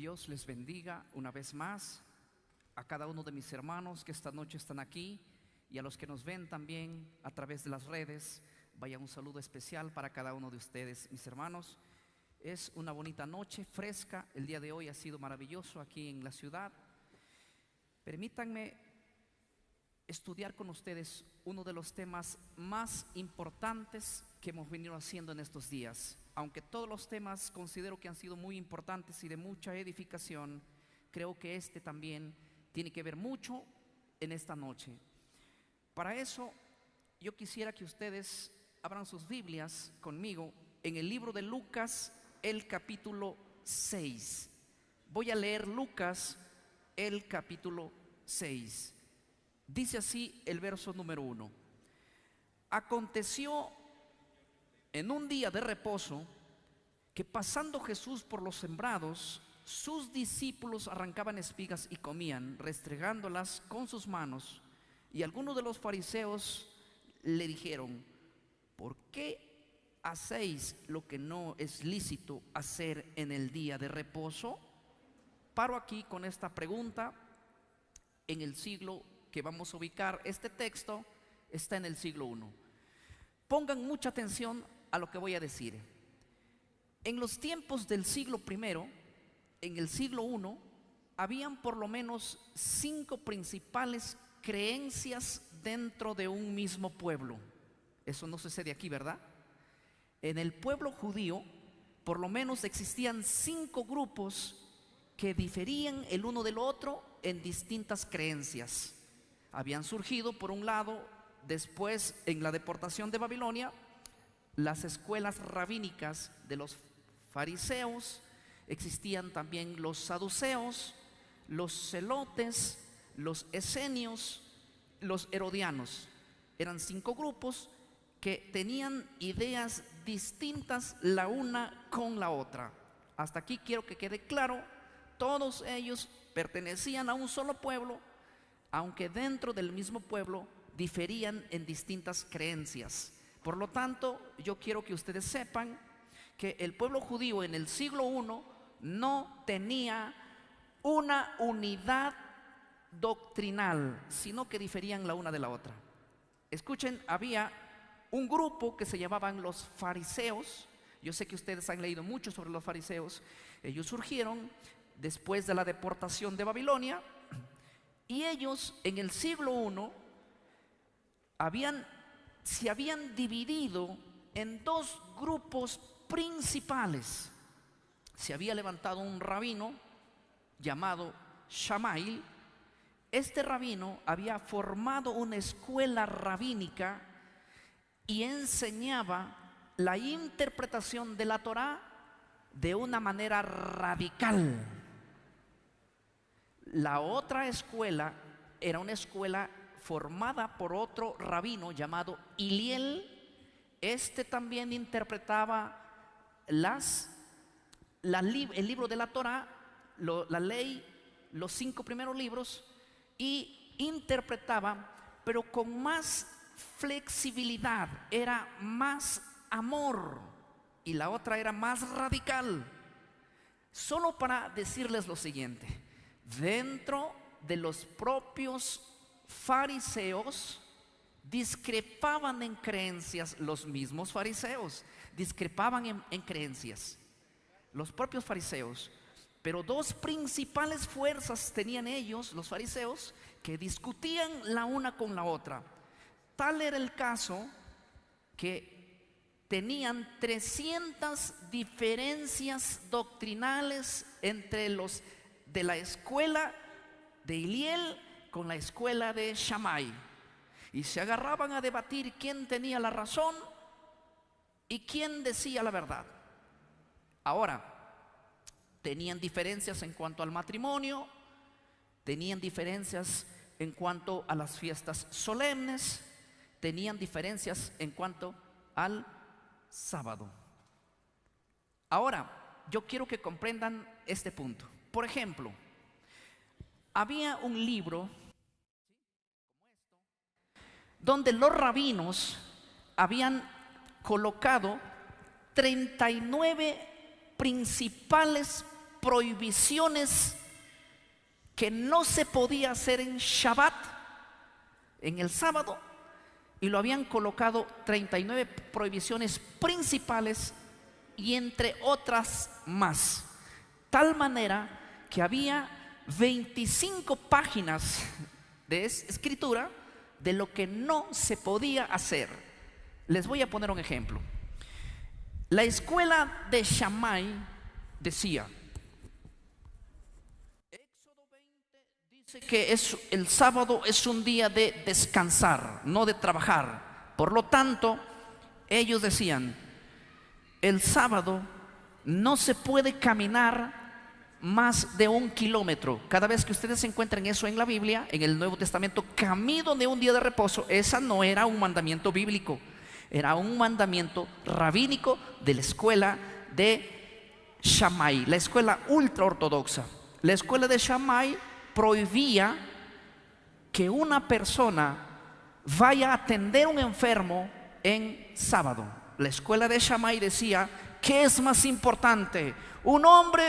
Dios les bendiga una vez más a cada uno de mis hermanos que esta noche están aquí y a los que nos ven también a través de las redes. Vaya un saludo especial para cada uno de ustedes, mis hermanos. Es una bonita noche, fresca. El día de hoy ha sido maravilloso aquí en la ciudad. Permítanme estudiar con ustedes uno de los temas más importantes que hemos venido haciendo en estos días. Aunque todos los temas considero que han sido muy importantes y de mucha edificación, creo que este también tiene que ver mucho en esta noche. Para eso, yo quisiera que ustedes abran sus Biblias conmigo en el libro de Lucas, el capítulo 6. Voy a leer Lucas, el capítulo 6. Dice así el verso número 1. Aconteció en un día de reposo que pasando Jesús por los sembrados, sus discípulos arrancaban espigas y comían, restregándolas con sus manos. Y algunos de los fariseos le dijeron: ¿por qué hacéis lo que no es lícito hacer en el día de reposo? Paro aquí con esta pregunta. En el siglo que vamos a ubicar este texto está en el siglo I. Pongan mucha atención a lo que voy a decir. En los tiempos del siglo I, en el siglo I, habían por lo menos 5 principales creencias dentro de un mismo pueblo. Eso no sucede aquí, ¿verdad? En el pueblo judío, por lo menos existían 5 grupos que diferían el uno del otro en distintas creencias. Habían surgido, por un lado, después en la deportación de Babilonia, las escuelas rabínicas de los fariseos. Existían también los saduceos, los celotes, los esenios, los herodianos. Eran 5 grupos que tenían ideas distintas la una con la otra. Hasta aquí quiero que quede claro, todos ellos pertenecían a un solo pueblo, aunque dentro del mismo pueblo diferían en distintas creencias. Por lo tanto, yo quiero que ustedes sepan que el pueblo judío en el siglo I no tenía una unidad doctrinal, sino que diferían la una de la otra. Escuchen, había un grupo que se llamaban los fariseos. Yo sé que ustedes han leído mucho sobre los fariseos. Ellos surgieron después de la deportación de Babilonia, y ellos en el siglo I se habían dividido en 2 grupos principales. Se había levantado un rabino llamado Shammai. Este rabino había formado una escuela rabínica y enseñaba la interpretación de la Torá de una manera radical. La otra escuela era una escuela formada por otro rabino llamado Hillel. Este también interpretaba el libro de la Torá, la ley, los 5 primeros libros, y interpretaba, pero con más flexibilidad, era más amor, y la otra era más radical. Solo para decirles lo siguiente: dentro de los propios fariseos discrepaban en creencias. Los mismos fariseos discrepaban en creencias, los propios fariseos. Pero 2 principales fuerzas tenían ellos, los fariseos, que discutían la una con la otra. Tal era el caso que tenían 300 diferencias doctrinales entre los de la escuela de Hillel con la escuela de Shammai, y se agarraban a debatir quién tenía la razón y quién decía la verdad. Ahora, tenían diferencias en cuanto al matrimonio, tenían diferencias en cuanto a las fiestas solemnes, tenían diferencias en cuanto al sábado. Ahora, yo quiero que comprendan este punto. Por ejemplo, había un libro donde los rabinos habían colocado 39 principales prohibiciones que no se podía hacer en Shabbat, en el sábado, y lo habían colocado 39 prohibiciones principales y entre otras más. Tal manera que había 25 páginas de escritura de lo que no se podía hacer. Les voy a poner un ejemplo. La escuela de Shammai decía, Éxodo 20 dice que el sábado es un día de descansar, no de trabajar. Por lo tanto, ellos decían, el sábado no se puede caminar más de 1 kilómetro. Cada vez que ustedes encuentren eso en la Biblia, en el Nuevo Testamento, camino de un día de reposo, esa no era un mandamiento bíblico, era un mandamiento rabínico de la escuela de Shammai, la escuela ultra ortodoxa. La escuela de Shammai prohibía que una persona vaya a atender a un enfermo en sábado. La escuela de Shammai decía, ¿qué es más importante? ¿Un hombre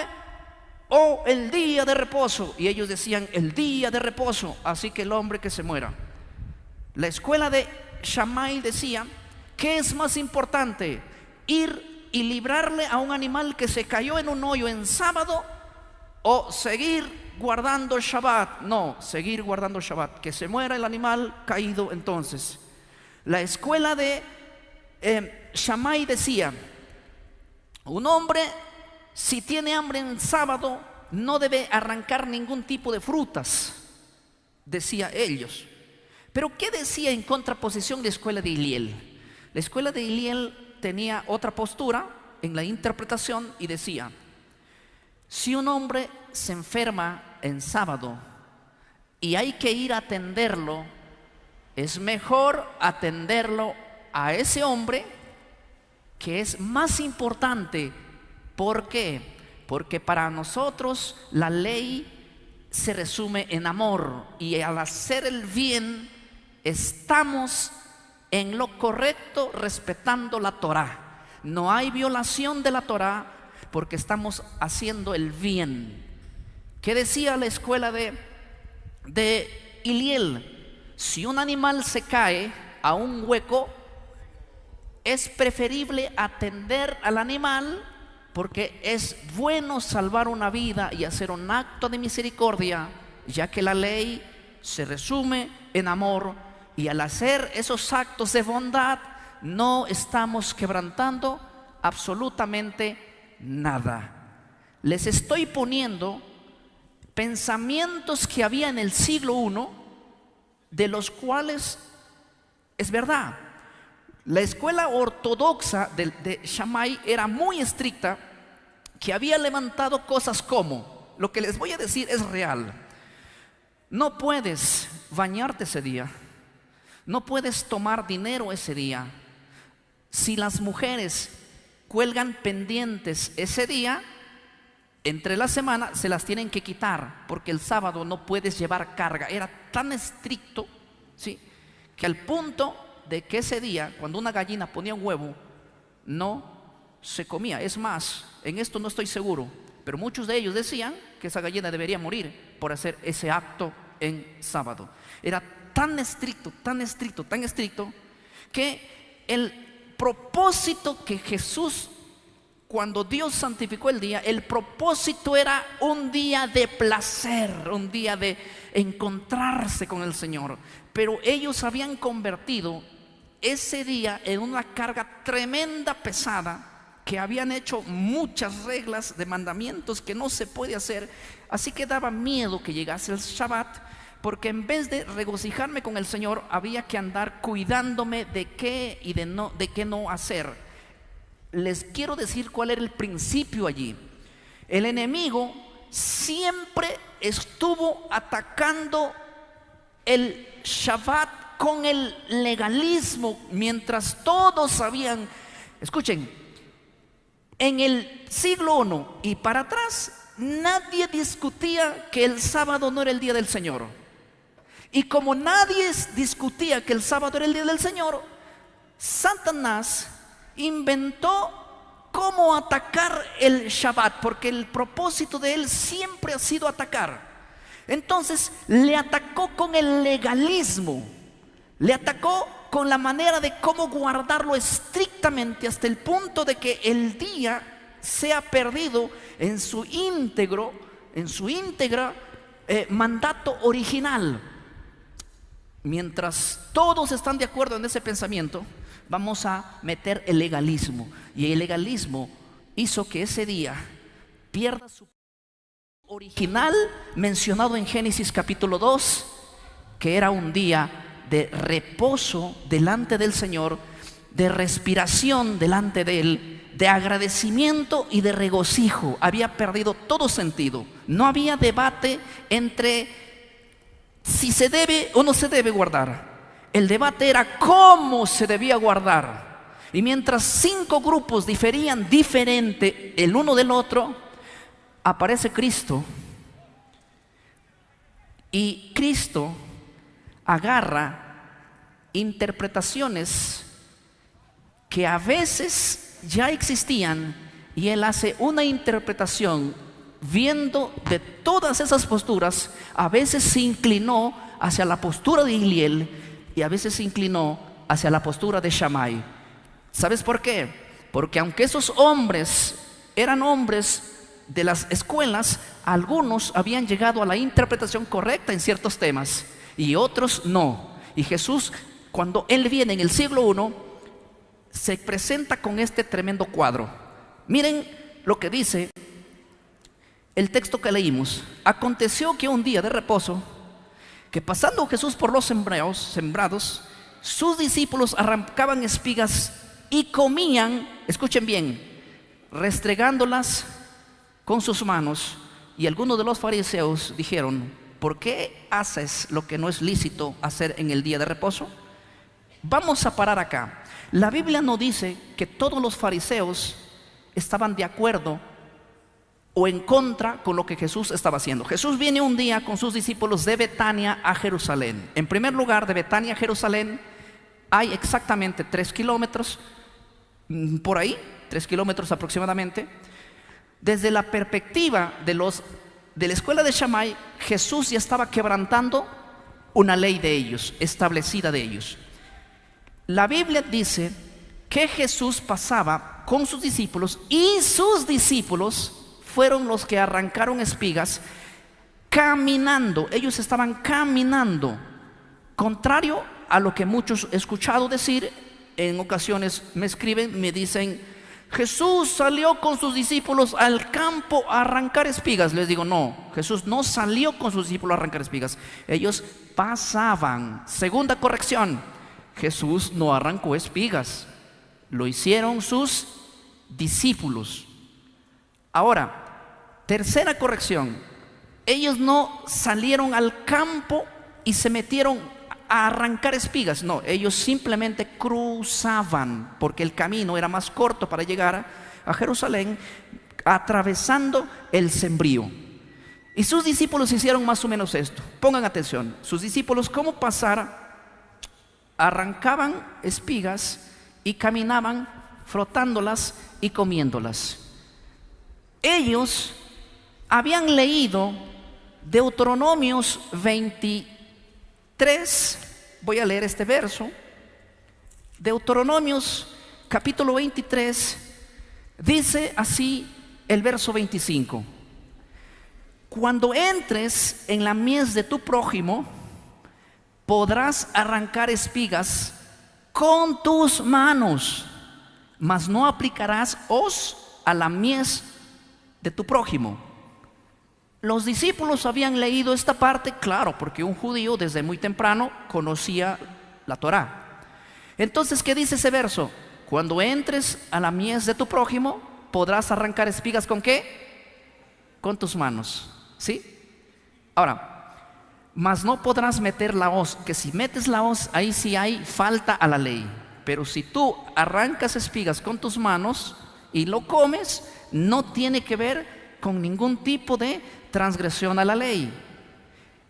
o el día de reposo? Y ellos decían, el día de reposo, así que el hombre que se muera. La escuela de Shammai decía, ¿qué es más importante? ¿Ir y librarle a un animal que se cayó en un hoyo en sábado o seguir guardando Shabbat? No, seguir guardando Shabbat, que se muera el animal caído entonces. La escuela de Shammai decía, un hombre si tiene hambre en sábado no debe arrancar ningún tipo de frutas, decía ellos. Pero ¿qué decía en contraposición la escuela de Hillel? La escuela de Hillel tenía otra postura en la interpretación y decía, si un hombre se enferma en sábado y hay que ir a atenderlo, es mejor atenderlo a ese hombre, que es más importante. ¿Por qué? Porque para nosotros la ley se resume en amor, y al hacer el bien estamos en lo correcto respetando la Torá. No hay violación de la Torá porque estamos haciendo el bien. ¿Qué decía la escuela de Hillel? Si un animal se cae a un hueco, es preferible atender al animal, porque es bueno salvar una vida y hacer un acto de misericordia, ya que la ley se resume en amor, y al hacer esos actos de bondad no estamos quebrantando absolutamente nada. Les estoy poniendo pensamientos que había en el siglo I, de los cuales es verdad. La escuela ortodoxa de Shammai era muy estricta, que había levantado cosas como, lo que les voy a decir es real: no puedes bañarte ese día, no puedes tomar dinero ese día. Si las mujeres cuelgan pendientes ese día, entre la semana se las tienen que quitar, porque el sábado no puedes llevar carga. Era tan estricto, ¿sí?, que al punto de que ese día, cuando una gallina ponía un huevo, no se comía. Es más, en esto no estoy seguro, pero muchos de ellos decían que esa gallina debería morir por hacer ese acto en sábado. Era tan estricto, tan estricto, tan estricto, que el propósito que Jesús, cuando Dios santificó el día, el propósito era un día de placer, un día de encontrarse con el Señor. Pero ellos habían convertido ese día en una carga tremenda, pesada, que habían hecho muchas reglas de mandamientos que no se puede hacer. Así que daba miedo que llegase el Shabbat, porque en vez de regocijarme con el Señor, había que andar cuidándome de qué y de qué no hacer. Les quiero decir cuál era el principio allí. El enemigo siempre estuvo atacando el Shabbat con el legalismo, mientras todos sabían. Escuchen, en el siglo I y para atrás, nadie discutía que el sábado no era el día del Señor. Y como nadie discutía que el sábado era el día del Señor, Satanás inventó cómo atacar el Shabbat, porque el propósito de él siempre ha sido atacar. Entonces le atacó con el legalismo, le atacó con la manera de cómo guardarlo estrictamente hasta el punto de que el día sea perdido en su íntegro, mandato original. Mientras todos están de acuerdo en ese pensamiento, vamos a meter el legalismo, y el legalismo hizo que ese día pierda su original mencionado en Génesis capítulo 2, que era un día de reposo delante del Señor, de respiración delante de Él, de agradecimiento y de regocijo. Había perdido todo sentido. No había debate entre si se debe o no se debe guardar. El debate era cómo se debía guardar. Y mientras 5 grupos diferían diferente el uno del otro, aparece Cristo, y Cristo agarra interpretaciones que a veces ya existían, y Él hace una interpretación viendo de todas esas posturas. A veces se inclinó hacia la postura de Hillel y a veces se inclinó hacia la postura de Shammai. ¿Sabes por qué? Porque aunque esos hombres eran hombres de las escuelas, algunos habían llegado a la interpretación correcta en ciertos temas y otros no. Y Jesús, cuando Él viene en el siglo I, se presenta con este tremendo cuadro. Miren lo que dice el texto que leímos. Aconteció que un día de reposo, que pasando Jesús por los sembrados, sus discípulos arrancaban espigas y comían, escuchen bien, restregándolas con sus manos. Y algunos de los fariseos dijeron: ¿por qué haces lo que no es lícito hacer en el día de reposo? Vamos a parar acá. La Biblia no dice que todos los fariseos estaban de acuerdo o en contra con lo que Jesús estaba haciendo. Jesús viene un día con sus discípulos de Betania a Jerusalén. En primer lugar, de Betania a Jerusalén hay exactamente 3 kilómetros, por ahí, 3 kilómetros aproximadamente. Desde la perspectiva de la escuela de Shammai, Jesús ya estaba quebrantando una ley de ellos, establecida de ellos. La Biblia dice que Jesús pasaba con sus discípulos, y sus discípulos fueron los que arrancaron espigas caminando. Ellos estaban caminando, contrario a lo que muchos he escuchado decir. En ocasiones me escriben, me dicen: Jesús salió con sus discípulos al campo a arrancar espigas. Les digo: no, Jesús no salió con sus discípulos a arrancar espigas. Ellos pasaban. Segunda corrección: Jesús no arrancó espigas, lo hicieron sus discípulos. Ahora, tercera corrección: ellos no salieron al campo y se metieron a arrancar espigas. No, ellos simplemente cruzaban, porque el camino era más corto para llegar a Jerusalén, atravesando el sembrío. Y sus discípulos hicieron más o menos esto. Pongan atención. Sus discípulos, ¿cómo pasar? Arrancaban espigas y caminaban frotándolas y comiéndolas. Ellos habían leído Deuteronomios 23. Voy a leer este verso. Deuteronomios capítulo 23. Dice así el verso 25: cuando entres en la mies de tu prójimo, podrás arrancar espigas con tus manos, mas no aplicarás hoz a la mies de tu prójimo. Los discípulos habían leído esta parte, claro, porque un judío desde muy temprano conocía la Torá. Entonces, ¿qué dice ese verso? Cuando entres a la mies de tu prójimo, podrás arrancar espigas ¿con qué? Con tus manos, ¿sí? Ahora, mas no podrás meter la hoz, que si metes la hoz, ahí sí hay falta a la ley. Pero si tú arrancas espigas con tus manos y lo comes, no tiene que ver con ningún tipo de transgresión a la ley.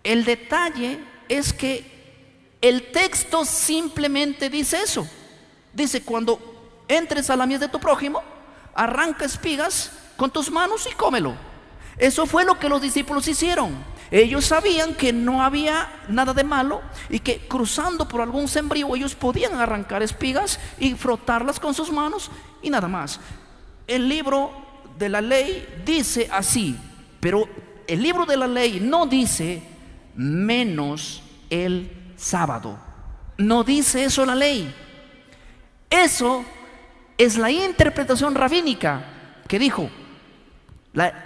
El detalle es que el texto simplemente dice eso. Dice: cuando entres a la mies de tu prójimo, arranca espigas con tus manos y cómelo. Eso fue lo que los discípulos hicieron. Ellos sabían que no había nada de malo y que cruzando por algún sembrío ellos podían arrancar espigas y frotarlas con sus manos y nada más. El libro de la ley dice así, pero el libro de la ley no dice menos el sábado. No dice eso la ley. Eso es la interpretación rabínica que dijo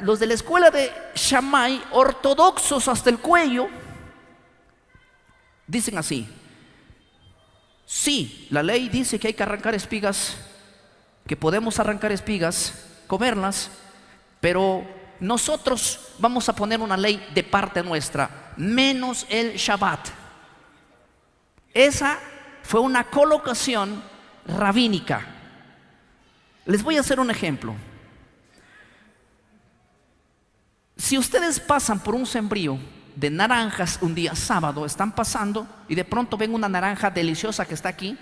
los de la escuela de Shammai, ortodoxos hasta el cuello, dicen así: sí, la ley dice que hay que arrancar espigas, que podemos arrancar espigas, comerlas, pero nosotros vamos a poner una ley de parte nuestra, menos el Shabbat. Esa fue una colocación rabínica. Les voy a hacer un ejemplo. Si ustedes pasan por un sembrío de naranjas un día sábado, están pasando y de pronto ven una naranja deliciosa que está aquí,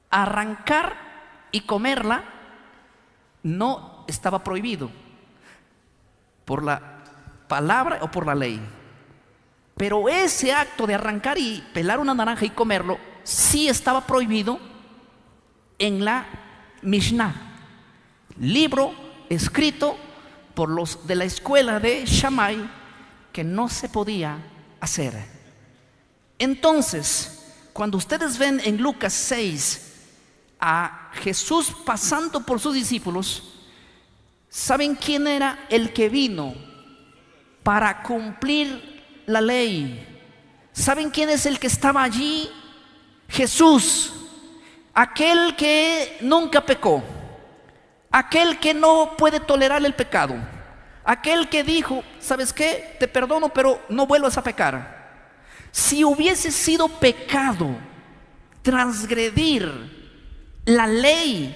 arrancar y comerla no estaba prohibido por la palabra o por la ley. Pero ese acto de arrancar y pelar una naranja y comerlo sí estaba prohibido en la Mishnah, libro escrito por los de la escuela de Shammai, que no se podía hacer. Entonces, cuando ustedes ven en Lucas 6 a Jesús pasando por sus discípulos, ¿saben quién era el que vino para cumplir la ley? ¿Saben quién es el que estaba allí? Jesús, aquel que nunca pecó, aquel que no puede tolerar el pecado, aquel que dijo: ¿sabes qué? Te perdono, pero no vuelvas a pecar. Si hubiese sido pecado transgredir la ley,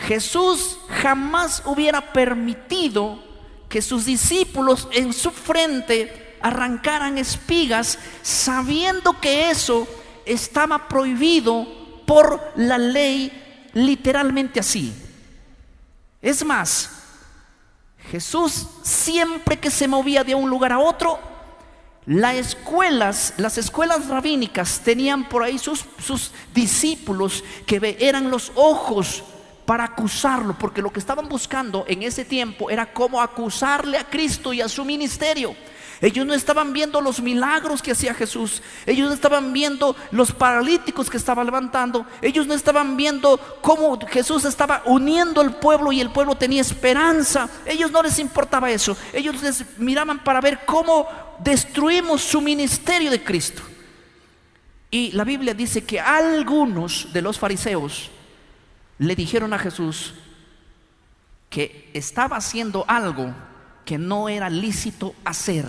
Jesús jamás hubiera permitido que sus discípulos en su frente arrancaran espigas, sabiendo que eso estaba prohibido por la ley, literalmente así. Es más, Jesús siempre que se movía de un lugar a otro, las escuelas rabínicas tenían por ahí sus discípulos que eran los ojos para acusarlo, porque lo que estaban buscando en ese tiempo era cómo acusarle a Cristo y a su ministerio. Ellos no estaban viendo los milagros que hacía Jesús, ellos no estaban viendo los paralíticos que estaba levantando, ellos no estaban viendo cómo Jesús estaba uniendo al pueblo y el pueblo tenía esperanza. Ellos no les importaba eso, ellos les miraban para ver cómo destruimos su ministerio de Cristo. Y la Biblia dice que algunos de los fariseos le dijeron a Jesús que estaba haciendo algo que no era lícito hacer.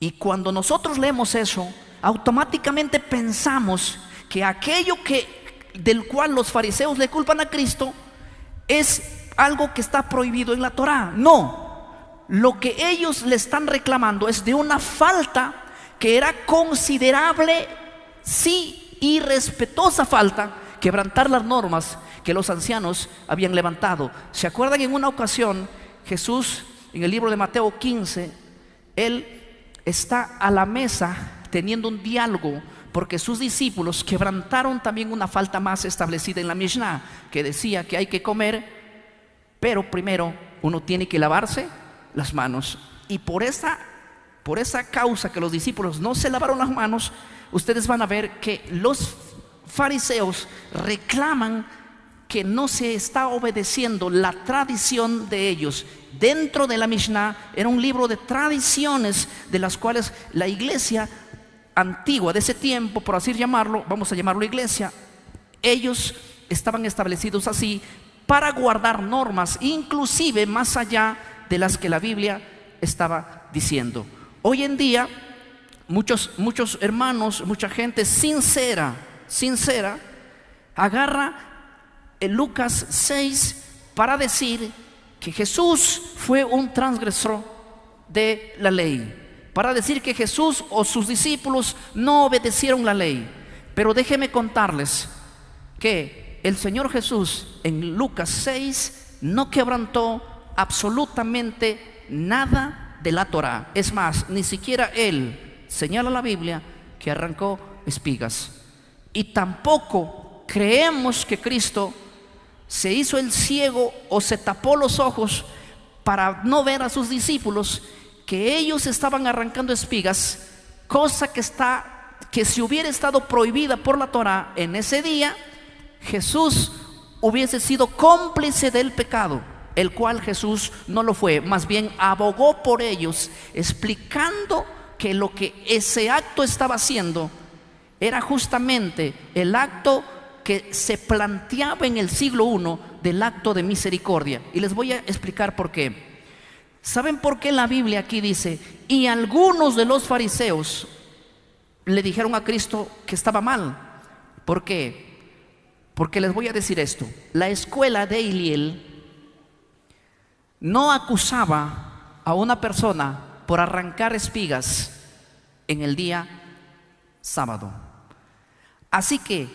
Y cuando nosotros leemos eso, automáticamente pensamos que aquello del cual los fariseos le culpan a Cristo es algo que está prohibido en la Torá. No, lo que ellos le están reclamando es de una falta que era considerable, sí, y respetuosa falta, quebrantar las normas que los ancianos habían levantado. ¿Se acuerdan? En una ocasión Jesús, en el libro de Mateo 15, él está a la mesa teniendo un diálogo, porque sus discípulos quebrantaron también una falta más establecida en la Mishnah, que decía que hay que comer, pero primero uno tiene que lavarse las manos. Y por esa causa que los discípulos no se lavaron las manos, ustedes van a ver que los fariseos reclaman que no se está obedeciendo la tradición de ellos. Dentro de la Mishnah era un libro de tradiciones de las cuales la iglesia antigua de ese tiempo, por así llamarlo, vamos a llamarlo iglesia, ellos estaban establecidos así para guardar normas, inclusive más allá de las que la Biblia estaba diciendo. Hoy en día muchos hermanos, mucha gente sincera agarra en Lucas 6 para decir que Jesús fue un transgresor de la ley, para decir que Jesús o sus discípulos no obedecieron la ley. Pero déjenme contarles que el Señor Jesús en Lucas 6 no quebrantó absolutamente nada de la Torá. Es más, ni siquiera Él señala la Biblia que arrancó espigas. Y tampoco creemos que Cristo se hizo el ciego o se tapó los ojos para no ver a sus discípulos que ellos estaban arrancando espigas, cosa que si hubiera estado prohibida por la Torá en ese día, Jesús hubiese sido cómplice del pecado, el cual Jesús no lo fue. Más bien abogó por ellos, explicando que lo que ese acto estaba haciendo era justamente el acto que se planteaba en el siglo I del acto de misericordia. Y les voy a explicar por qué. ¿Saben por qué la Biblia aquí dice: y algunos de los fariseos le dijeron a Cristo que estaba mal? ¿Por qué? Porque les voy a decir esto: la escuela de Hillel no acusaba a una persona por arrancar espigas en el día sábado. Así que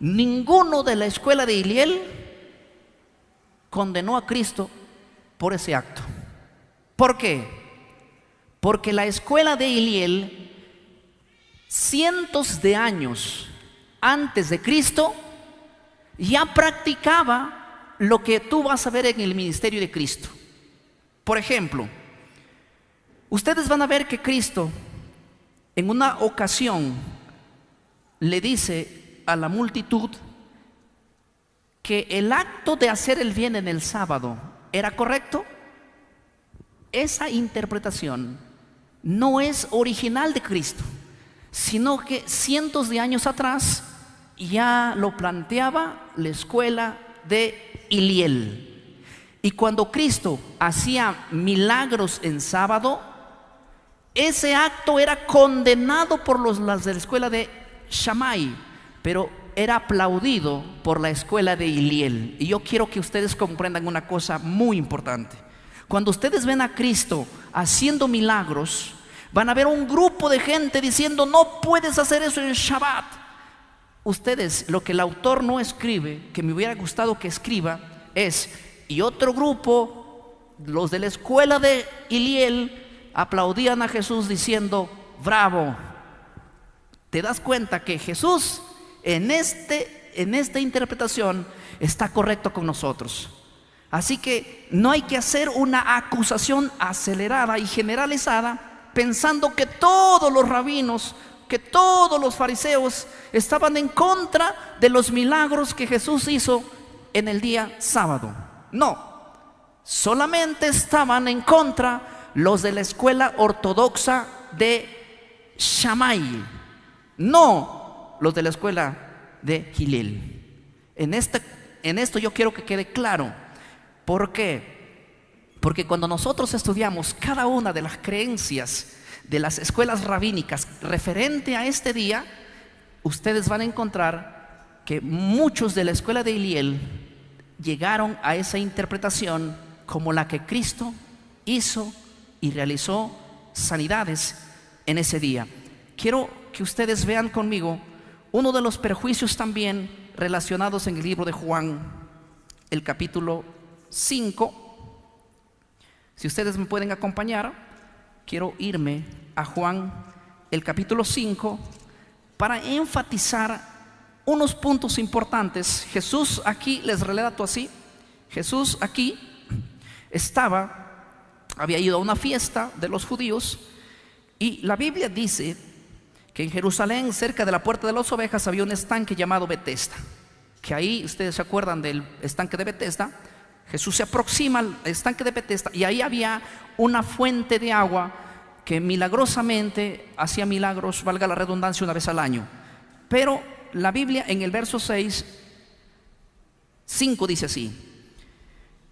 ninguno de la escuela de Hillel condenó a Cristo por ese acto. ¿Por qué? Porque la escuela de Hillel, cientos de años antes de Cristo, ya practicaba lo que tú vas a ver en el ministerio de Cristo. Por ejemplo, ustedes van a ver que Cristo en una ocasión le dice a la multitud que el acto de hacer el bien en el sábado era correcto. Esa interpretación no es original de Cristo, sino que cientos de años atrás ya lo planteaba la escuela de Hillel. Y cuando Cristo hacía milagros en sábado, ese acto era condenado por las de la escuela de Shammai, pero era aplaudido por la escuela de Hillel. Y yo quiero que ustedes comprendan una cosa muy importante. Cuando ustedes ven a Cristo haciendo milagros, van a ver un grupo de gente diciendo: no puedes hacer eso en el Shabbat. Ustedes, lo que el autor no escribe, que me hubiera gustado que escriba, es: y otro grupo, los de la escuela de Hillel, aplaudían a Jesús diciendo: bravo. ¿Te das cuenta que Jesús en esta interpretación está correcto con nosotros? Así que no hay que hacer una acusación acelerada y generalizada pensando que todos los rabinos, que todos los fariseos estaban en contra de los milagros que Jesús hizo en el día sábado. No, solamente estaban en contra los de la escuela ortodoxa de Shammai, no los de la escuela de Hillel. En esto yo quiero que quede claro. ¿Por qué? Porque cuando nosotros estudiamos cada una de las creencias de las escuelas rabínicas referente a este día, ustedes van a encontrar que muchos de la escuela de Hillel llegaron a esa interpretación como la que Cristo hizo y realizó sanidades en ese día. Quiero que ustedes vean conmigo uno de los perjuicios también relacionados en el libro de Juan, el capítulo 5. Si ustedes me pueden acompañar, quiero irme a Juan, el capítulo 5, para enfatizar unos puntos importantes. Jesús aquí, les relato así: Jesús aquí había ido a una fiesta de los judíos, y la Biblia dice que en Jerusalén, cerca de la puerta de las ovejas, había un estanque llamado Betesda. Que ahí, ustedes se acuerdan del estanque de Betesda. Jesús se aproxima al estanque de Betesda y ahí había una fuente de agua que milagrosamente hacía milagros, valga la redundancia, una vez al año. Pero la Biblia en el verso 5 dice así: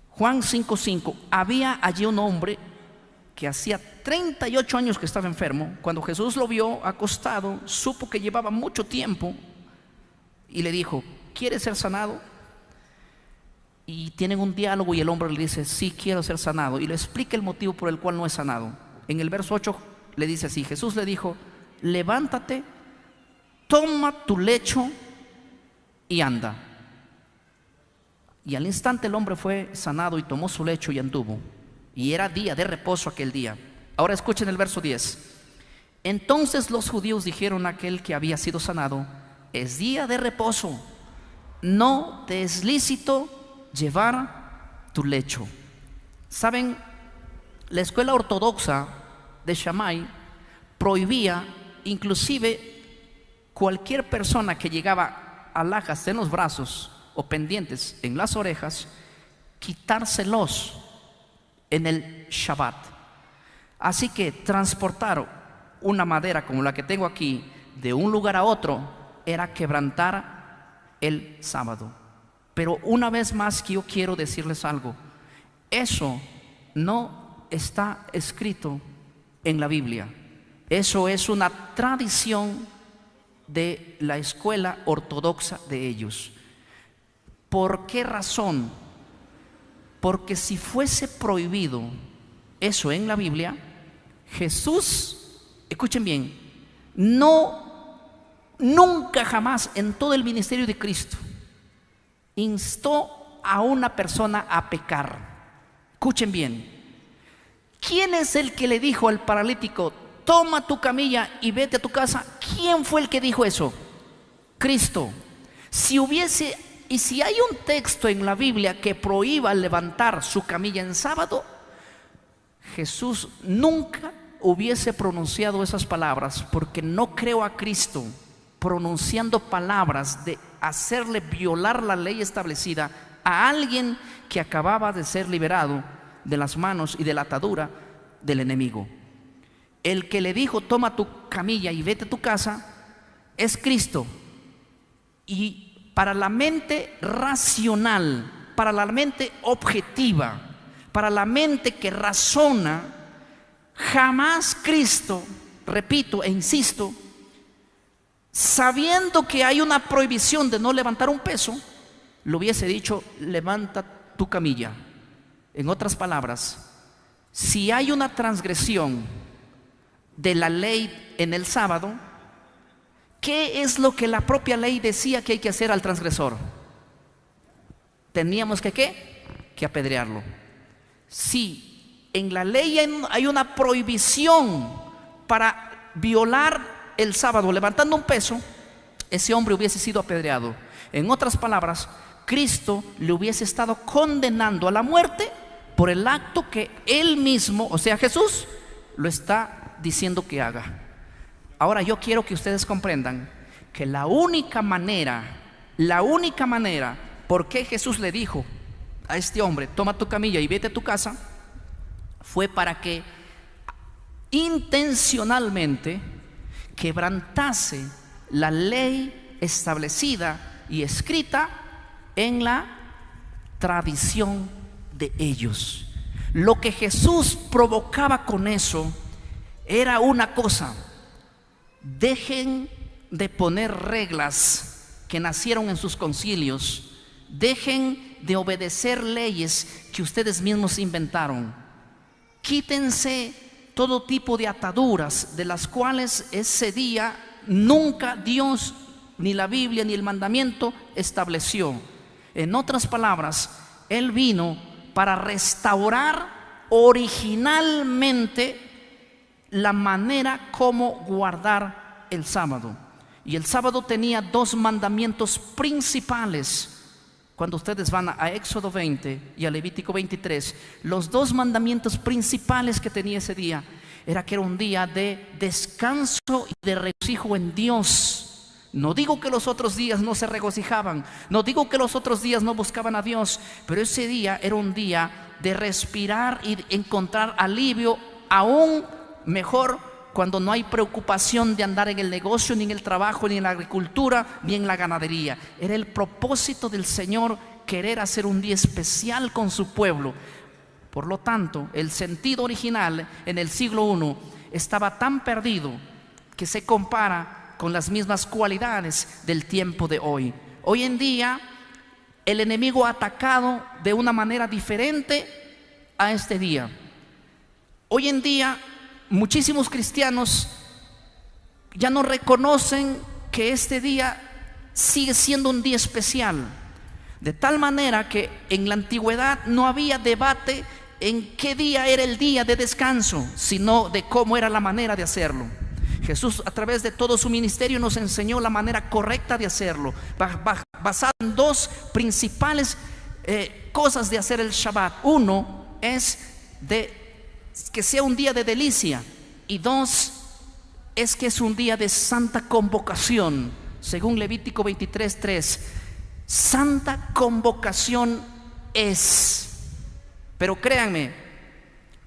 Juan 5:5, había allí un hombre que hacía 38 años que estaba enfermo. Cuando Jesús lo vio acostado, supo que llevaba mucho tiempo y le dijo: ¿quieres ser sanado? Y tienen un diálogo y el hombre le dice: sí, quiero ser sanado, y le explica el motivo por el cual no es sanado. En el verso 8 le dice así: Jesús le dijo: levántate, toma tu lecho y anda. Y al instante el hombre fue sanado y tomó su lecho y anduvo. Y era día de reposo aquel día. Ahora escuchen el verso 10. Entonces los judíos dijeron a aquel que había sido sanado: es día de reposo, no te es lícito llevar tu lecho. Saben, la escuela ortodoxa de Shammai prohibía inclusive cualquier persona que llegaba alhajas en los brazos o pendientes en las orejas, quitárselos en el Shabbat. Así que transportar una madera como la que tengo aquí de un lugar a otro era quebrantar el sábado. Pero una vez más que yo quiero decirles algo: eso no está escrito en la Biblia. Eso es una tradición de la escuela ortodoxa de ellos. ¿Por qué razón? Porque si fuese prohibido eso en la Biblia, Jesús, escuchen bien, nunca jamás en todo el ministerio de Cristo instó a una persona a pecar. Escuchen bien, ¿quién es el que le dijo al paralítico: toma tu camilla y vete a tu casa? ¿Quién fue el que dijo eso? Cristo. Si hay un texto en la Biblia que prohíba levantar su camilla en sábado, Jesús nunca hubiese pronunciado esas palabras, porque no creo a Cristo pronunciando palabras de hacerle violar la ley establecida a alguien que acababa de ser liberado de las manos y de la atadura del enemigo. El que le dijo: toma tu camilla y vete a tu casa, es Cristo. Y para la mente racional, para la mente objetiva, para la mente que razona, jamás Cristo, repito e insisto, sabiendo que hay una prohibición de no levantar un peso, le hubiese dicho: levanta tu camilla. En otras palabras, si hay una transgresión de la ley en el sábado, ¿qué es lo que la propia ley decía que hay que hacer al transgresor? Teníamos que apedrearlo. Si en la ley hay una prohibición para violar el sábado levantando un peso, ese hombre hubiese sido apedreado. En otras palabras, Cristo le hubiese estado condenando a la muerte por el acto que él mismo, o sea Jesús, lo está diciendo que haga. Ahora yo quiero que ustedes comprendan que la única manera por qué Jesús le dijo a este hombre: toma tu camilla y vete a tu casa, fue para que intencionalmente quebrantase la ley establecida y escrita en la tradición de ellos. Lo que Jesús provocaba con eso era una cosa: dejen de poner reglas que nacieron en sus concilios, dejen de obedecer leyes que ustedes mismos inventaron, quítense todo tipo de ataduras de las cuales ese día nunca Dios, ni la Biblia, ni el mandamiento estableció. En otras palabras, Él vino para restaurar originalmente la manera como guardar el sábado. Y el sábado tenía dos mandamientos principales. Cuando ustedes van a Éxodo 20 y a Levítico 23, los dos mandamientos principales que tenía ese día era que era un día de descanso y de regocijo en Dios. No digo que los otros días no se regocijaban, no digo que los otros días no buscaban a Dios, pero ese día era un día de respirar y encontrar alivio, aún mejor cuando no hay preocupación de andar en el negocio, ni en el trabajo, ni en la agricultura, ni en la ganadería. Era el propósito del Señor querer hacer un día especial con su pueblo. Por lo tanto, el sentido original en el siglo I estaba tan perdido que se compara con las mismas cualidades del tiempo de hoy. Hoy en día, el enemigo ha atacado de una manera diferente a este día. Hoy en día, muchísimos cristianos ya no reconocen que este día sigue siendo un día especial. De tal manera que en la antigüedad no había debate en qué día era el día de descanso, sino de cómo era la manera de hacerlo. Jesús, a través de todo su ministerio, nos enseñó la manera correcta de hacerlo, basado en dos principales cosas de hacer el Shabbat. Uno es de que sea un día de delicia, y dos es que es un día de santa convocación, según Levítico 23:3. Santa convocación es. Pero créanme,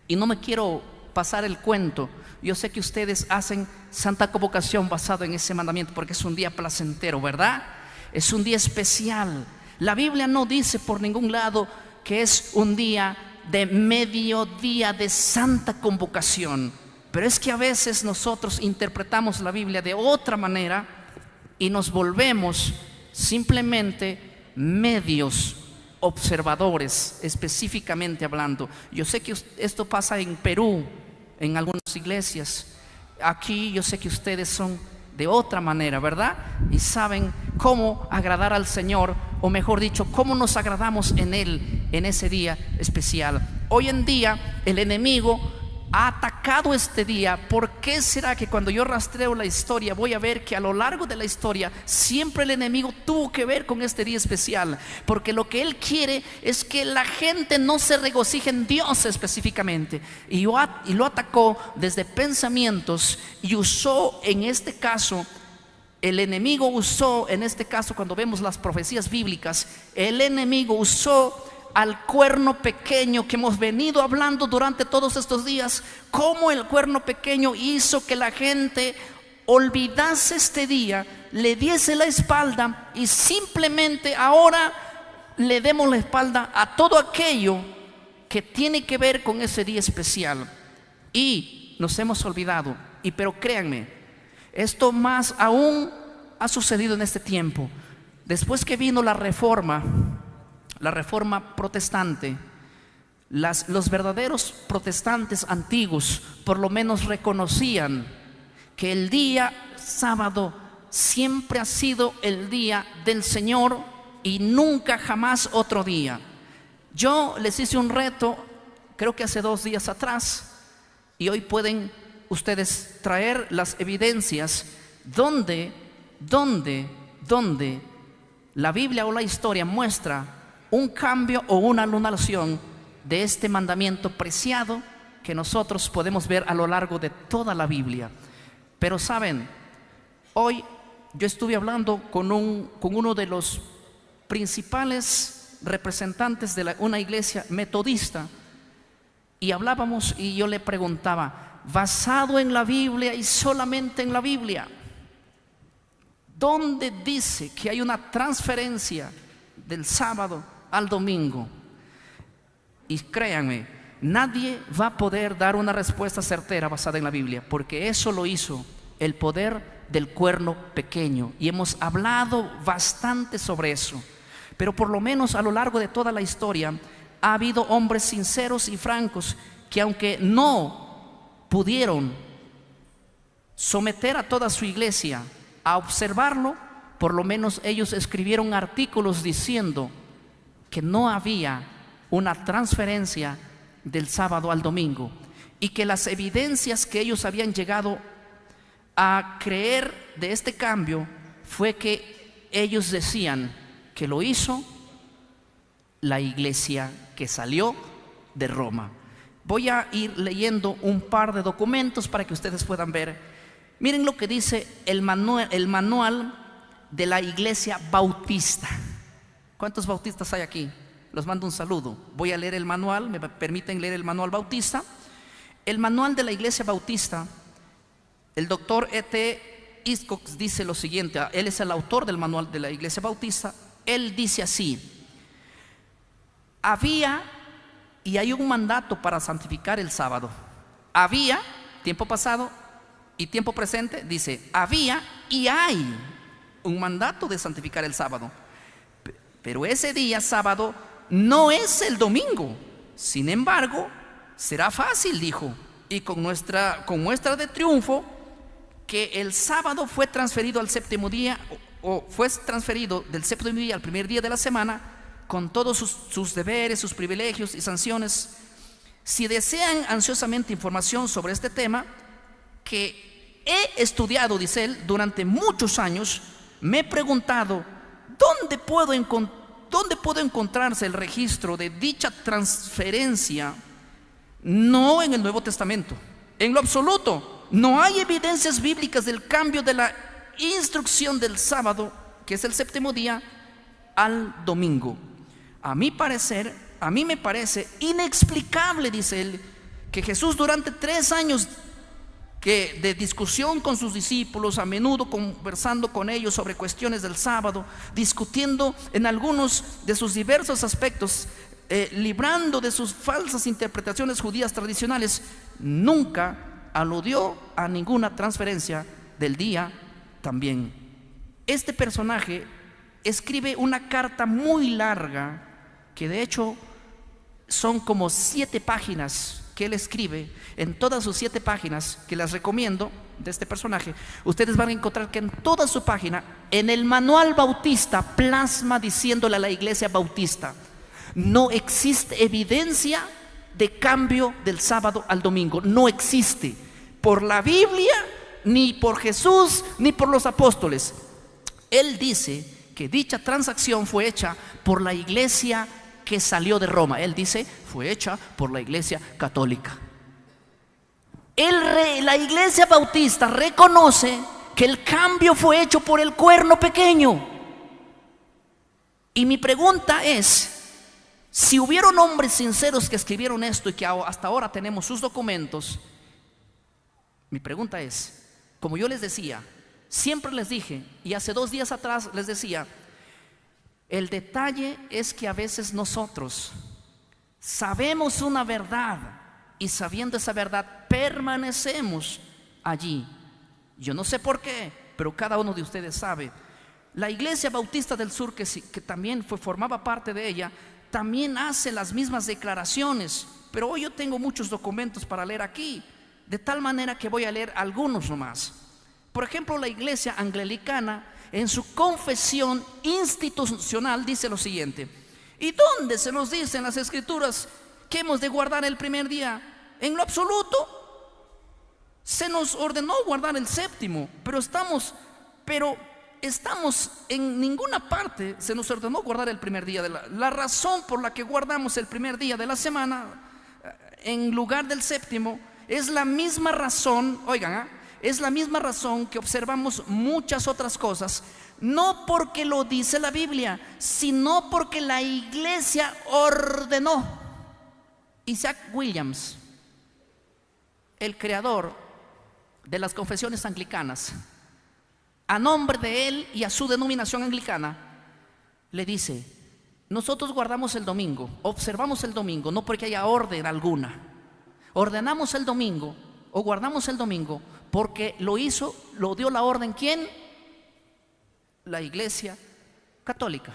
y no me quiero pasar el cuento, yo sé que ustedes hacen santa convocación basado en ese mandamiento porque es un día placentero, ¿verdad? Es un día especial. La Biblia no dice por ningún lado que es un día de mediodía de santa convocación, pero es que a veces nosotros interpretamos la Biblia de otra manera y nos volvemos simplemente medios observadores, específicamente hablando. Yo sé que esto pasa en Perú, en algunas iglesias. Aquí yo sé que ustedes son de otra manera, ¿verdad? Y saben cómo agradar al Señor, o mejor dicho, cómo nos agradamos en Él en ese día especial. Hoy en día el enemigo ha atacado este día. ¿Por qué será que cuando yo rastreo la historia voy a ver que a lo largo de la historia siempre el enemigo tuvo que ver con este día especial? Porque lo que él quiere es que la gente no se regocije en Dios específicamente, y lo atacó desde pensamientos, y usó en este caso, el enemigo usó en este caso, cuando vemos las profecías bíblicas, el enemigo usó al cuerno pequeño que hemos venido hablando durante todos estos días. Cómo el cuerno pequeño hizo que la gente olvidase este día, le diese la espalda, y simplemente ahora le demos la espalda a todo aquello que tiene que ver con ese día especial, y nos hemos olvidado. Pero créanme, esto más aún ha sucedido en este tiempo. Después que vino la reforma protestante, los verdaderos protestantes antiguos por lo menos reconocían que el día sábado siempre ha sido el día del Señor y nunca jamás otro día. Yo les hice un reto, creo que hace 2 días atrás, y hoy pueden ustedes traer las evidencias donde la Biblia o la historia muestra un cambio o una anulación de este mandamiento preciado que nosotros podemos ver a lo largo de toda la Biblia. Pero saben, hoy yo estuve hablando con uno de los principales representantes de una iglesia metodista, y hablábamos, y yo le preguntaba, basado en la Biblia y solamente en la Biblia, ¿dónde dice que hay una transferencia del sábado al domingo? Y créanme, nadie va a poder dar una respuesta certera basada en la Biblia, porque eso lo hizo el poder del cuerno pequeño, y hemos hablado bastante sobre eso. Pero por lo menos a lo largo de toda la historia ha habido hombres sinceros y francos que, aunque no pudieron someter a toda su iglesia a observarlo, por lo menos ellos escribieron artículos diciendo que no había una transferencia del sábado al domingo, y que las evidencias que ellos habían llegado a creer de este cambio fue que ellos decían que lo hizo la iglesia que salió de Roma. Voy a ir leyendo un par de documentos para que ustedes puedan ver. Miren lo que dice el manual de la iglesia bautista. ¿Cuántos bautistas hay aquí? Los mando un saludo. Voy a leer el manual, me permiten leer el manual bautista. El manual de la iglesia bautista, el doctor E.T. Hiscox dice lo siguiente. Él es el autor del manual de la iglesia bautista. Él dice así: había y hay un mandato para santificar el sábado. Había, tiempo pasado y tiempo presente, dice, había y hay un mandato de santificar el sábado. Pero ese día sábado no es el domingo. Sin embargo, será fácil, dijo, y con muestra de triunfo, que el sábado fue transferido al séptimo día, o fue transferido del séptimo día al primer día de la semana, con todos sus deberes, sus privilegios y sanciones. Si desean ansiosamente información sobre este tema, que he estudiado, dice él, durante muchos años, me he preguntado, ¿dónde puedo encontrarse el registro de dicha transferencia? No en el Nuevo Testamento, en lo absoluto. No hay evidencias bíblicas del cambio de la instrucción del sábado, que es el séptimo día, al domingo. A mi me parece inexplicable, dice él, que Jesús durante 3 años de discusión con sus discípulos, a menudo conversando con ellos sobre cuestiones del sábado, discutiendo en algunos de sus diversos aspectos, librando de sus falsas interpretaciones judías tradicionales, nunca aludió a ninguna transferencia del día también. Este personaje escribe una carta muy larga, que de hecho son como 7 páginas que él escribe. En todas sus 7 páginas, que las recomiendo, de este personaje, ustedes van a encontrar que en toda su página, en el manual bautista, plasma diciéndole a la iglesia bautista: no existe evidencia de cambio del sábado al domingo. No existe, por la Biblia, ni por Jesús, ni por los apóstoles. Él dice que dicha transacción fue hecha por la iglesia que salió de Roma. Él dice, fue hecha por la iglesia católica. La iglesia bautista reconoce que el cambio fue hecho por el cuerno pequeño. Y mi pregunta es, si hubieron hombres sinceros que escribieron esto y que hasta ahora tenemos sus documentos, mi pregunta es, como yo les decía, siempre les dije, y hace 2 días atrás les decía, el detalle es que a veces nosotros sabemos una verdad y sabiendo esa verdad permanecemos allí. Yo no sé por qué, pero cada uno de ustedes sabe. La Iglesia Bautista del Sur, que también formaba parte de ella, también hace las mismas declaraciones, pero hoy yo tengo muchos documentos para leer aquí, de tal manera que voy a leer algunos nomás. Por ejemplo, la Iglesia Anglicana, en su confesión institucional, dice lo siguiente: ¿y dónde se nos dice en las Escrituras que hemos de guardar el primer día? En lo absoluto. Se nos ordenó guardar el séptimo, pero en ninguna parte se nos ordenó guardar el primer día. La razón por la que guardamos el primer día de la semana en lugar del séptimo es la misma razón, oigan, es la misma razón que observamos muchas otras cosas, no porque lo dice la Biblia, sino porque la iglesia ordenó. Isaac Williams, el creador de las confesiones anglicanas, a nombre de él y a su denominación anglicana, le dice: nosotros guardamos el domingo, observamos el domingo, no porque haya orden alguna. Ordenamos el domingo o guardamos el domingo porque lo dio la orden, ¿quién? La Iglesia Católica.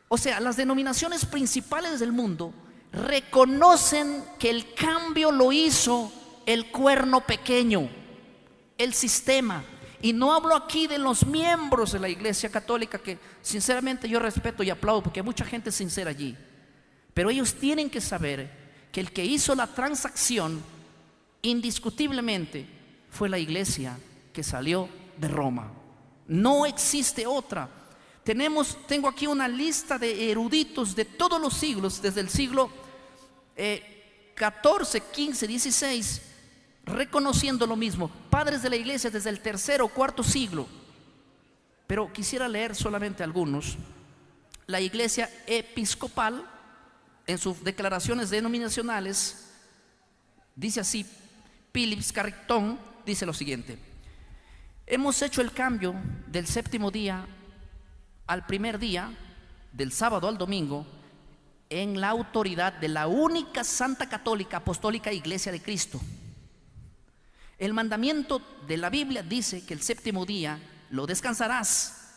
O sea, las denominaciones principales del mundo reconocen que el cambio lo hizo el cuerno pequeño, el sistema. Y no hablo aquí de los miembros de la Iglesia Católica, que sinceramente yo respeto y aplaudo porque hay mucha gente sincera allí, pero ellos tienen que saber que el que hizo la transacción indiscutiblemente fue la iglesia que salió de Roma. No existe otra. Tengo aquí una lista de eruditos de todos los siglos, desde el siglo 14, 15, 16, reconociendo lo mismo. Padres de la iglesia desde el 3er o 4er siglo. Pero quisiera leer solamente algunos. La iglesia episcopal, en sus declaraciones denominacionales, dice así: Phillips Carrington dice lo siguiente: hemos hecho el cambio del séptimo día al primer día, del sábado al domingo, en la autoridad de la única Santa Católica Apostólica Iglesia de Cristo. El mandamiento de la Biblia dice que el séptimo día lo descansarás.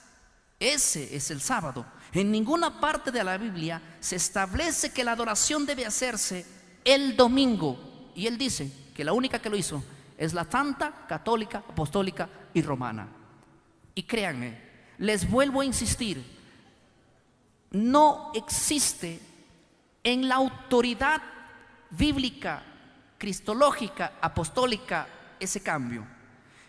Ese es el sábado. En ninguna parte de la Biblia se establece que la adoración debe hacerse el domingo. Y él dice que la única que lo hizo es la Santa Católica Apostólica y Romana. Y créanme, les vuelvo a insistir, no existe en la autoridad bíblica, cristológica, apostólica ese cambio.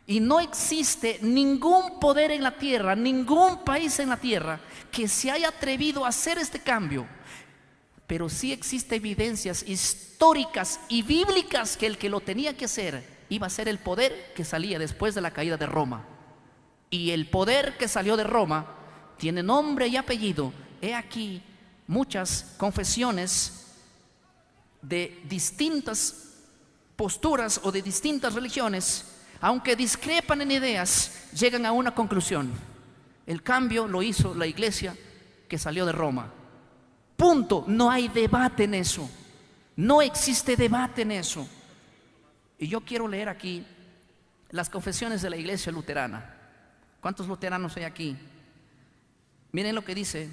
Y no existe ningún poder en la tierra, ningún país en la tierra que se haya atrevido a hacer este cambio. Pero sí existen evidencias históricas y bíblicas que el que lo tenía que hacer iba a ser el poder que salía después de la caída de Roma. Y el poder que salió de Roma tiene nombre y apellido. He aquí muchas confesiones de distintas posturas o de distintas religiones, aunque discrepan en ideas, llegan a una conclusión: el cambio lo hizo la iglesia que salió de Roma. Punto. No hay debate en eso. No existe debate en eso. Y yo quiero leer aquí las confesiones de la iglesia luterana. ¿Cuántos luteranos hay aquí? Miren lo que dice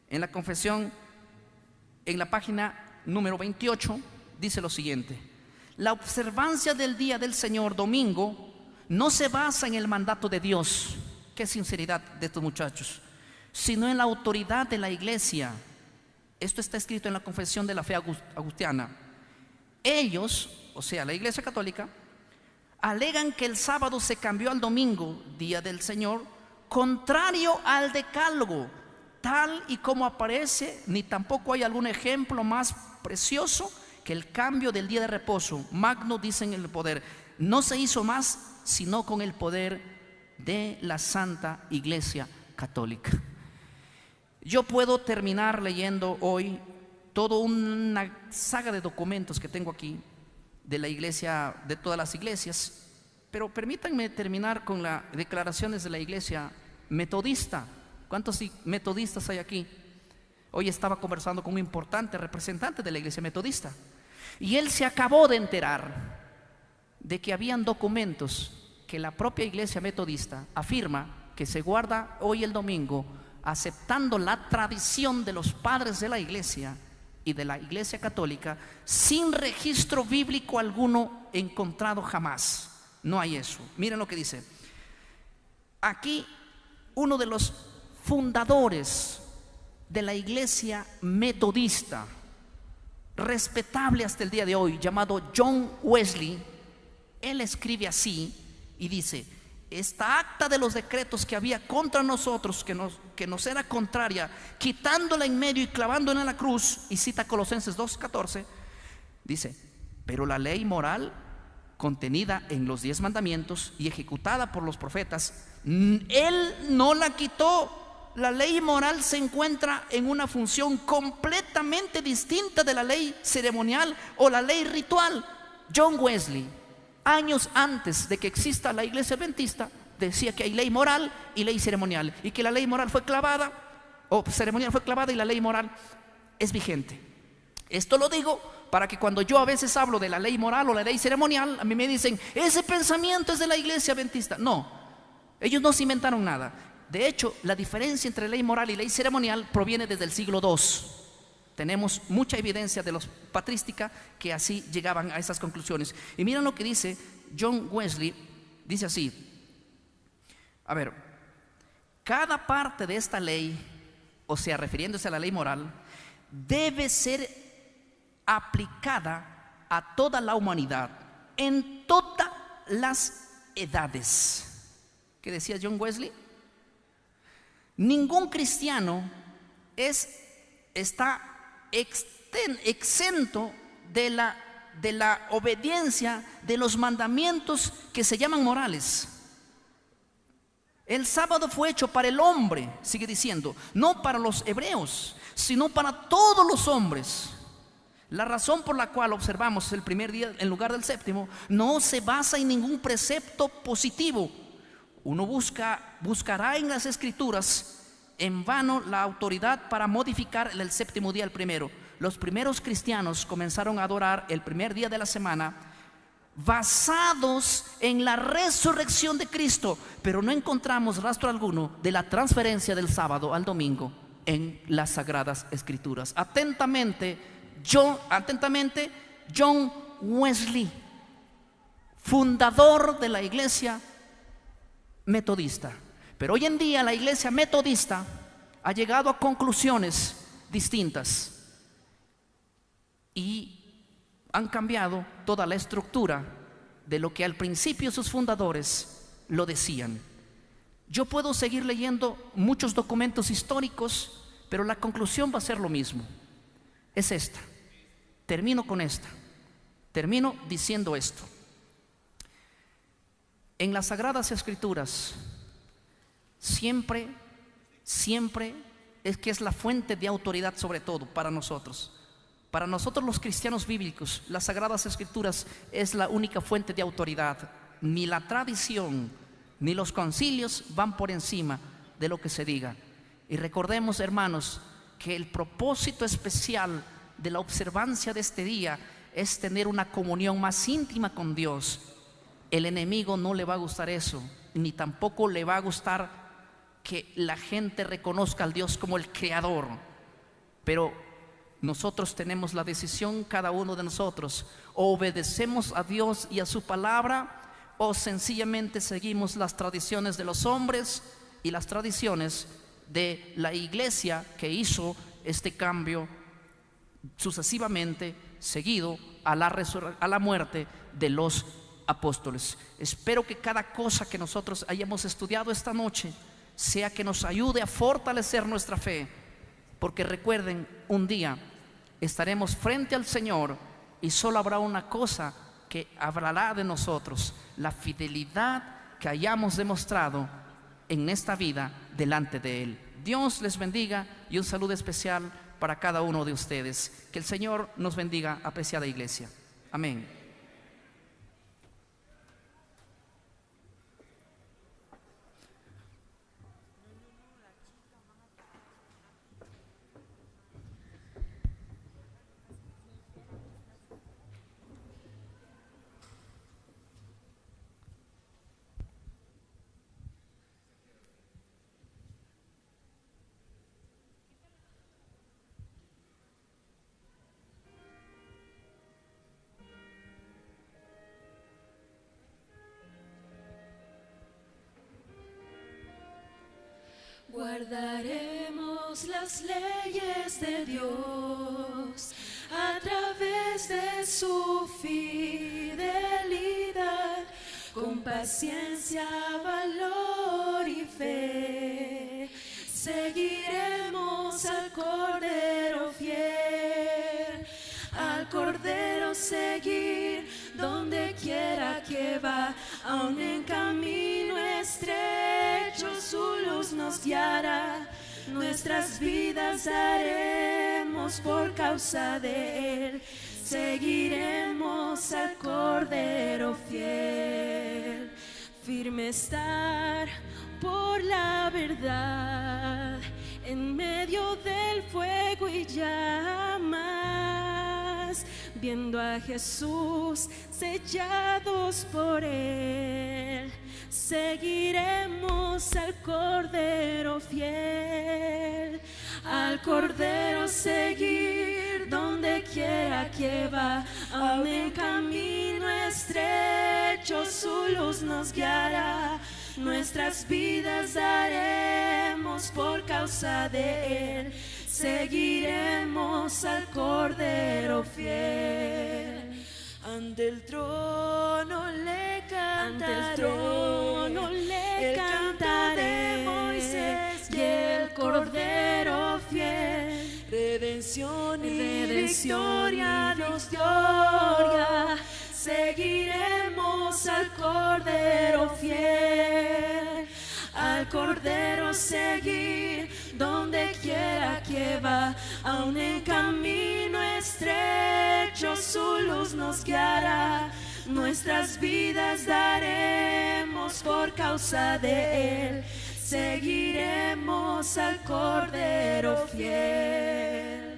en la confesión, en la página número 28, dice lo siguiente: la observancia del día del Señor, domingo, no se basa en el mandato de Dios, qué sinceridad de estos muchachos, sino en la autoridad de la iglesia. Esto está escrito en la confesión de la fe agustiniana. Ellos, o sea, la iglesia católica, alegan que el sábado se cambió al domingo, día del Señor, contrario al decálogo, tal y como aparece, ni tampoco hay algún ejemplo más precioso que el cambio del día de reposo. Magno, dicen el poder, no se hizo más sino con el poder de la Santa Iglesia Católica. Yo puedo terminar leyendo hoy toda una saga de documentos que tengo aquí de la iglesia, de todas las iglesias, pero permítanme terminar con las declaraciones de la iglesia metodista. ¿Cuántos metodistas hay aquí? Hoy estaba conversando con un importante representante de la iglesia metodista y él se acabó de enterar de que habían documentos que la propia iglesia metodista afirma que se guarda hoy el domingo, aceptando la tradición de los padres de la iglesia y de la iglesia católica, sin registro bíblico alguno encontrado jamás. No hay eso. Miren lo que dice aquí uno de los fundadores de la iglesia metodista, respetable hasta el día de hoy, llamado John Wesley. Él escribe así y dice: esta acta de los decretos que había contra nosotros, que nos era contraria, quitándola en medio y clavándola en la cruz, y cita Colosenses 2:14, dice: pero la ley moral contenida en los 10 mandamientos y ejecutada por los profetas, él no la quitó. La ley moral se encuentra en una función completamente distinta de la ley ceremonial o la ley ritual. John Wesley, años antes de que exista la iglesia adventista, decía que hay ley moral y ley ceremonial, y que la ley moral fue clavada, o ceremonial fue clavada, y la ley moral es vigente. Esto lo digo para que cuando yo a veces hablo de la ley moral o la ley ceremonial, a mí me dicen: ese pensamiento es de la iglesia adventista. No, ellos no se inventaron nada. De hecho, la diferencia entre ley moral y ley ceremonial proviene desde el siglo II. Tenemos mucha evidencia de los patrística que así llegaban a esas conclusiones. Y miren lo que dice John Wesley. Dice así: a ver, cada parte de esta ley, o sea, refiriéndose a la ley moral, debe ser aplicada a toda la humanidad, en todas las edades. ¿Qué decía John Wesley? Ningún cristiano está exento de la obediencia de los mandamientos que se llaman morales. El sábado fue hecho para el hombre, sigue diciendo, no para los hebreos, sino para todos los hombres. La razón por la cual observamos el primer día en lugar del séptimo no se basa en ningún precepto positivo. Uno buscará en las escrituras en vano la autoridad para modificar el séptimo día al primero. Los primeros cristianos comenzaron a adorar el primer día de la semana basados en la resurrección de Cristo, pero no encontramos rastro alguno de la transferencia del sábado al domingo en las sagradas escrituras. Atentamente, John Wesley, fundador de la iglesia metodista. Pero hoy en día la iglesia metodista ha llegado a conclusiones distintas y han cambiado toda la estructura de lo que al principio sus fundadores lo decían. Yo puedo seguir leyendo muchos documentos históricos, pero la conclusión va a ser lo mismo. Es esta. Termino con esta. Termino diciendo esto. En las Sagradas Escrituras siempre es que es la fuente de autoridad, sobre todo para nosotros. Para nosotros los cristianos bíblicos, las Sagradas Escrituras es la única fuente de autoridad. Ni la tradición ni los concilios van por encima de lo que se diga. Y recordemos, hermanos, que el propósito especial de la observancia de este día es tener una comunión más íntima con Dios. El enemigo no le va a gustar eso, ni tampoco le va a gustar que la gente reconozca al Dios como el creador. Pero nosotros tenemos la decisión, cada uno de nosotros: o obedecemos a Dios y a su palabra, o sencillamente seguimos las tradiciones de los hombres y las tradiciones de la iglesia, que hizo este cambio sucesivamente seguido a la muerte de los apóstoles. Espero que cada cosa que nosotros hayamos estudiado esta noche sea que nos ayude a fortalecer nuestra fe, porque recuerden, un día estaremos frente al Señor y solo habrá una cosa que hablará de nosotros: la fidelidad que hayamos demostrado en esta vida delante de Él. Dios les bendiga y un saludo especial para cada uno de ustedes. Que el Señor nos bendiga, apreciada iglesia. Amén. Guardaremos las leyes de Dios a través de su fidelidad, con paciencia, valor y fe. Seguiremos al Cordero fiel, al Cordero seguir donde quiera que va, aun en camino estrecho su luz nos guiará. Nuestras vidas daremos por causa de Él, seguiremos al Cordero fiel. Firme estar por la verdad en medio del fuego y llamas, viendo a Jesús sellados por Él. Seguiremos al Cordero fiel, al Cordero seguir donde quiera que va, aun en camino estrecho su luz nos guiará. Nuestras vidas daremos por causa de Él, seguiremos al Cordero fiel. Ante el trono le cantaré, Moisés y el Cordero fiel. Redención y victoria nos dio. Seguiremos al Cordero fiel, al Cordero seguir donde quiera que va, aun en camino estrecho su luz nos guiará. Nuestras vidas daremos por causa de Él, seguiremos al Cordero fiel.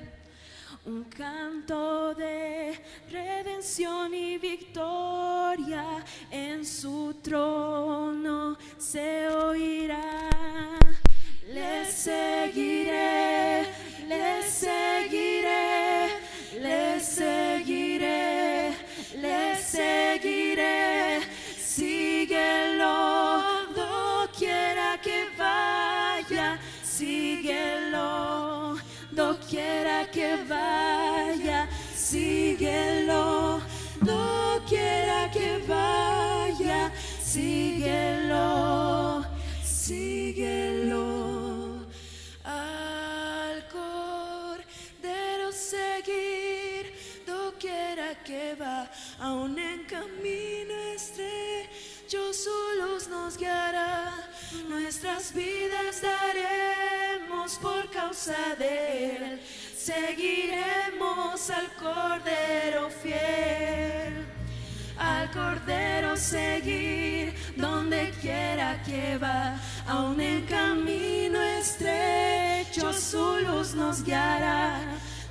Un canto de redención y victoria en su trono se oirá. Le seguiré, le seguiré, le seguiré, le seguiré. Síguelo, doquiera que vaya, síguelo. quiera que vaya, síguelo, síguelo. Al Cordero seguir, doquiera que va, aún en camino estrecho su luz nos guiará. Nuestras vidas daremos por causa de Él, seguiremos al Cordero fiel. Al Cordero seguir, donde quiera que va, aún en camino estrecho su luz nos guiará.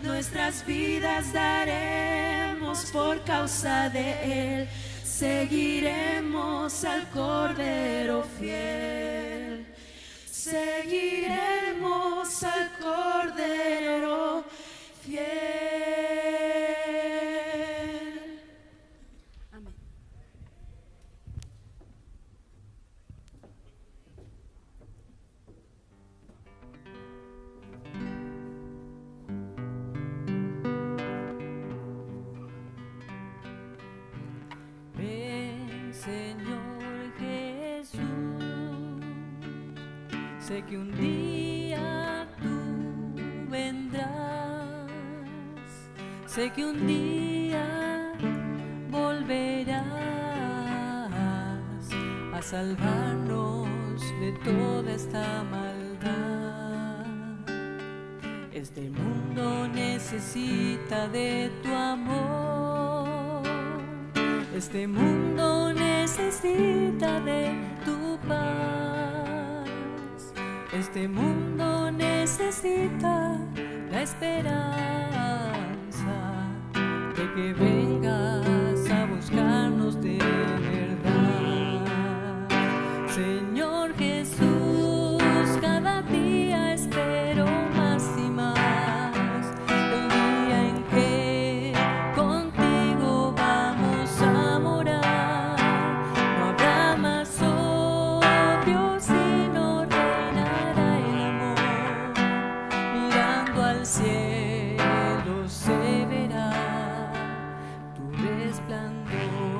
Nuestras vidas daremos por causa de Él, seguiremos al Cordero fiel. Seguiremos al Cordero fiel. Amén. Ven, Señor Jesús, sé que un día tú vendrás, sé que un día volverás a salvarnos de toda esta maldad. Este mundo necesita de tu amor, este mundo necesita de tu paz, este mundo necesita la esperanza de que vengas a buscarnos de verdad. Señor Jesús, cada día espero más y más el día en que contigo vamos a morar. No habrá más odio, sino reinará el amor. Mirando al cielo se verá tu resplandor.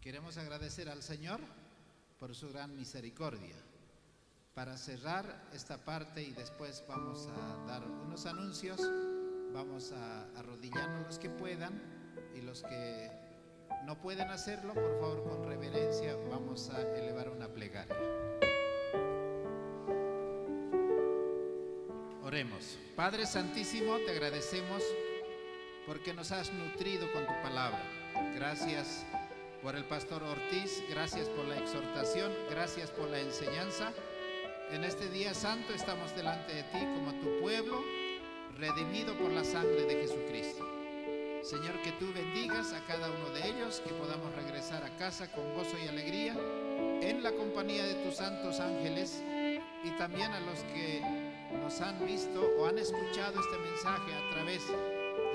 Queremos agradecer al Señor por su gran misericordia. Para cerrar esta parte y después vamos a dar unos anuncios, vamos a arrodillarnos los que puedan, y los que no pueden hacerlo, por favor, con reverencia vamos a elevar una plegaria. Oremos. Padre Santísimo, te agradecemos porque nos has nutrido con tu palabra. Gracias por el pastor Ortiz, gracias por la exhortación, gracias por la enseñanza. En este día santo estamos delante de ti como tu pueblo, redimido por la sangre de Jesucristo. Señor, que tú bendigas a cada uno de ellos, que podamos regresar a casa con gozo y alegría, en la compañía de tus santos ángeles, y también a los que nos han visto o han escuchado este mensaje a través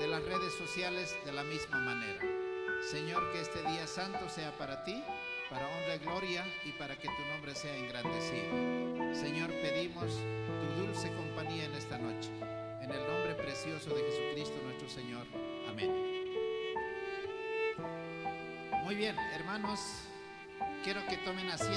de las redes sociales de la misma manera. Señor, que este día santo sea para ti, para honra y gloria, y para que tu nombre sea engrandecido. Señor, pedimos tu dulce compañía en esta noche, en el nombre precioso de Jesucristo nuestro Señor. Amén. Muy bien, hermanos, quiero que tomen asiento.